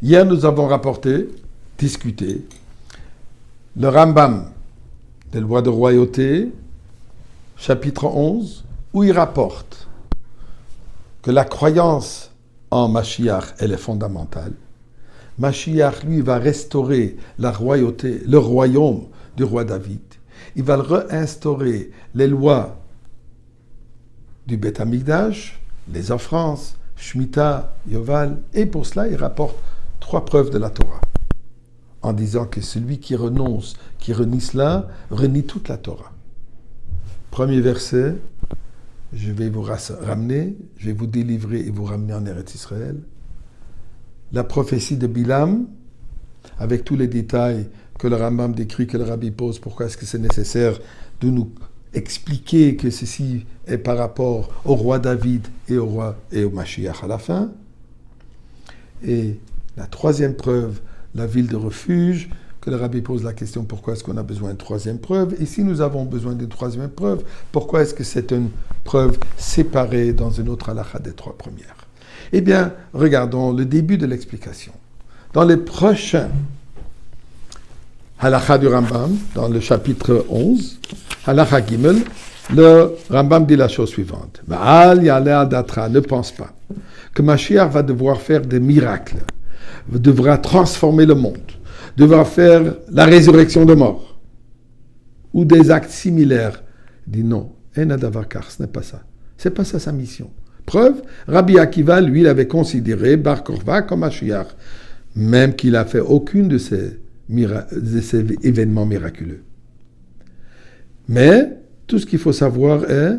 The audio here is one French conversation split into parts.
Hier, nous avons discuté, le Rambam des lois de royauté, chapitre 11, où il rapporte que la croyance en Mashiach, elle est fondamentale. Mashiach, lui, va restaurer la royauté, le royaume du roi David. Il va réinstaurer les lois du Beth Amikdash, les offranses, Shemitah, Yoval, et pour cela, il rapporte 3 preuves de la Torah, en disant que celui qui renonce, qui renie cela, renie toute la Torah. Premier verset, je vais vous ramener, je vais vous délivrer et vous ramener en Eretz Israël. La prophétie de Bilam, avec tous les détails que le Rambam décrit, que le Rabbi pose, pourquoi est-ce que c'est nécessaire de nous expliquer que ceci est par rapport au roi David et au Mashiach à la fin. Et la 3e preuve, la ville de refuge, que le Rabbi pose la question pourquoi est-ce qu'on a besoin de 3e preuve, et si nous avons besoin d'une 3e preuve, pourquoi est-ce que c'est une preuve séparée dans une autre halakha des 3 premières? Eh bien, regardons le début de l'explication. Dans les prochains halakha du Rambam, dans le chapitre 11, halakha Gimel, le Rambam dit la chose suivante. Ba'al ya'aleh al datra, ne pense pas que Mashiach va devoir faire des miracles, devra transformer le monde, devra faire la résurrection de mort, ou des actes similaires. Il dit non, en adavakar, ce n'est pas ça. C'est pas ça sa mission. Preuve, Rabbi Akiva, lui, il avait considéré Bar Korva comme Mashiach, même qu'il n'a fait aucune de ces événements miraculeux. Mais, tout ce qu'il faut savoir est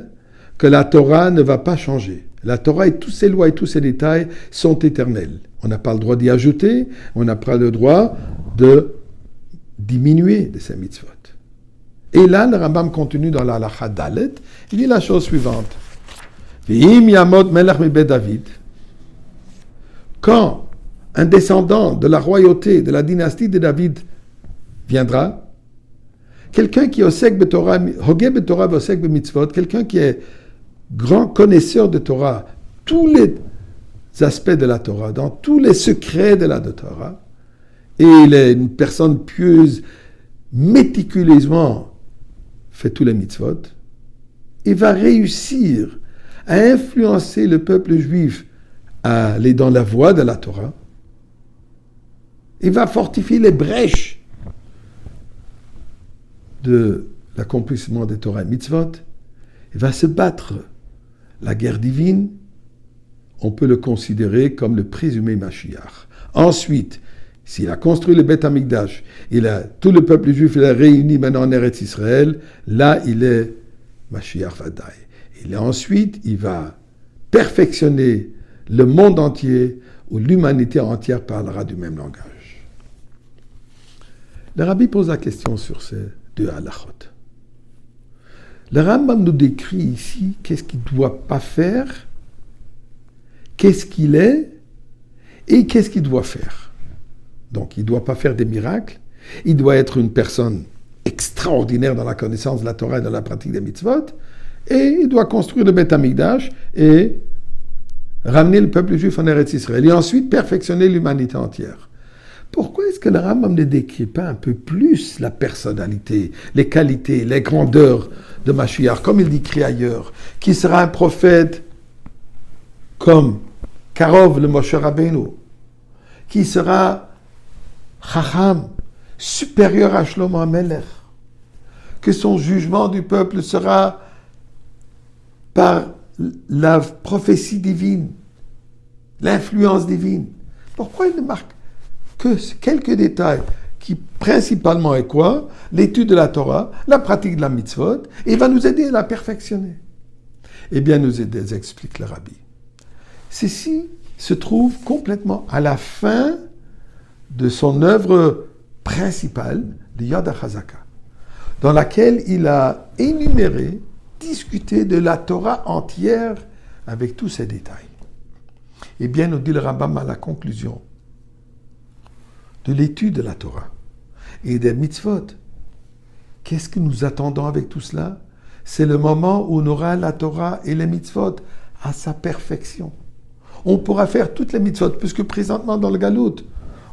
que la Torah ne va pas changer. La Torah et toutes ses lois et tous ses détails sont éternels. On n'a pas le droit d'y ajouter, on n'a pas le droit de diminuer de ces mitzvot. Et là, le Rambam continue dans la halakha Dalet, il dit la chose suivante. V'im yamod melech mibet David. Quand un descendant de la royauté, de la dynastie de David viendra, quelqu'un qui est osek betorah, hogeh betorah v'osek b'mitzvot, quelqu'un qui est grand connaisseur de Torah, tous les aspects de la Torah, dans tous les secrets de la Torah, et il est une personne pieuse, méticuleusement fait tous les mitzvot, il va réussir à influencer le peuple juif à aller dans la voie de la Torah. Il va fortifier les brèches de l'accomplissement des Torah et mitzvot. Il va se battre la guerre divine. On peut le considérer comme le présumé Mashiach. Ensuite, s'il a construit le Beth Amikdash, tout le peuple juif il a réuni maintenant en Eretz Israël, là il est Mashiach Vadaï. Et ensuite, il va perfectionner le monde entier où l'humanité entière parlera du même langage. Le Rabbi pose la question sur ces 2 halachot. Le Rambam nous décrit ici qu'est-ce qu'il ne doit pas faire, qu'est-ce qu'il est et qu'est-ce qu'il doit faire. Donc, il ne doit pas faire des miracles, il doit être une personne extraordinaire dans la connaissance de la Torah et dans la pratique des mitzvot, et il doit construire le Beth Amikdash et ramener le peuple juif en Eretz Israël, et ensuite perfectionner l'humanité entière. Pourquoi est-ce que le Rambam ne décrit pas un peu plus la personnalité, les qualités, les grandeurs de Mashiach, comme il décrit ailleurs, qui sera un prophète comme Karov le Moshe Rabbeinu, qui sera Chacham, supérieur à Shlomo HaMelech, que son jugement du peuple sera par la prophétie divine, l'influence divine. Pourquoi il ne marque que quelques détails qui principalement est quoi? L'étude de la Torah, la pratique de la mitzvot, et il va nous aider à la perfectionner. Eh bien, nous aider, explique le Rabbi. Ceci se trouve complètement à la fin de son œuvre principale, le Yad HaChazaka, dans laquelle il a énuméré, discuté de la Torah entière avec tous ses détails. Eh bien, nous dit le Rambam à la conclusion de l'étude de la Torah et des mitzvot. Qu'est-ce que nous attendons avec tout cela? C'est le moment où on aura la Torah et les mitzvot à sa perfection. On pourra faire toutes les mitzvot, puisque présentement dans le Galout,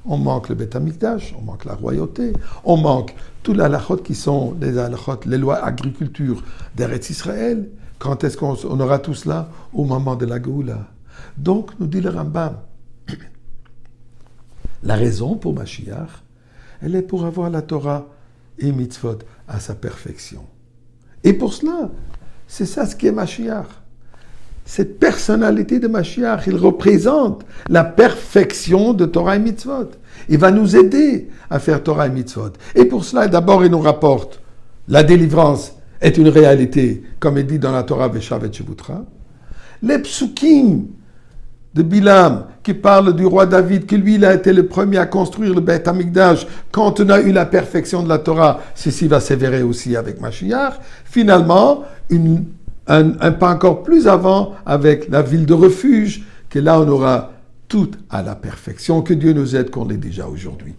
On manque le Beth Amikdash, on manque la royauté, on manque tous les halachot qui sont les halachot, les lois agriculture d'Eretz Israël. Quand est-ce qu'on aura tout cela? Au moment de la Géoula. Donc, nous dit le Rambam, la raison pour Mashiach, elle est pour avoir la Torah et mitzvot à sa perfection. Et pour cela, c'est ça ce qui est Mashiach. Cette personnalité de Mashiach, il représente la perfection de Torah et mitzvot. Il va nous aider à faire Torah et mitzvot. Et pour cela, d'abord, il nous rapporte la délivrance est une réalité, comme est dit dans la Torah Veshav et Shevutra. Les psukim de Bilam, qui parle du roi David, que lui, il a été le premier à construire le Beth Amikdash. Quand on a eu la perfection de la Torah, ceci va s'avérer aussi avec Mashiach. Finalement, un pas encore plus avant avec la ville de refuge, que là, on aura tout à la perfection. Que Dieu nous aide qu'on l'ait déjà aujourd'hui.